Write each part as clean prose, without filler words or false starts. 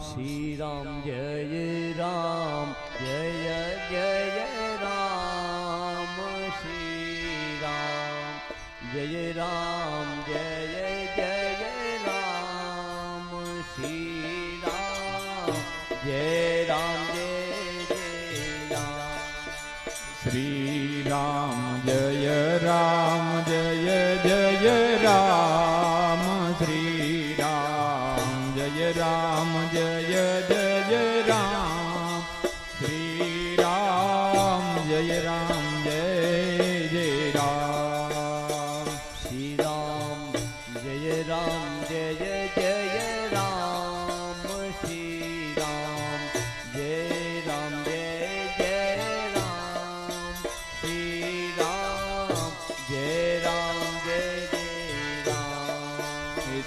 Shri Ram Jay Ram Jay Jay Ram Shri Ram Jay Ram Jay Jay Ram Shri Ram Jay Ram Jay Ram Shri Ram Jay Ram Jay Jay Ram Shri Ram Jay Ram Jay Jay Ram Shri Ram Jay Ram Jay Jay Ram Shri Ram Jay Ram Jay Jay Ram Shri Ram Jay Ram Jay Jay Ram Shri Ram Jay Ram Jay Jay Ram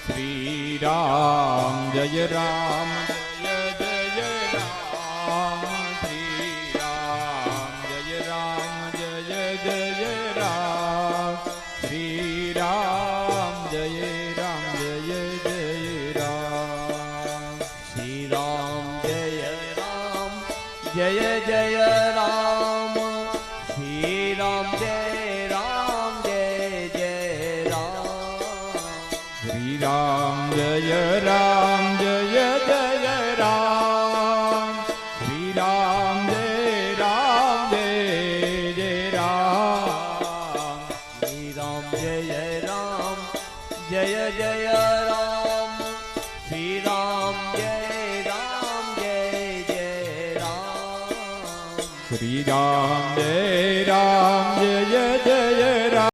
Shri Ram Jay Ram Jay Jay Ram Shri Ram Jay Ram Jay Jay Ram Shri Ram Jay Ram Jay Jay Ram Shri Ram Jay Ram Jay Jay Ram Shri Ram Jay Ram Jay Jay Ram Shri Ram Jay Ram Jay Jay Ram Shri Ram Jay Ram Jay Jay Ram Shri Ram Jay Ram Jay Jay Ram Shri Ram Jay Ram Jay Jay Ram Shri Ram Jay Ram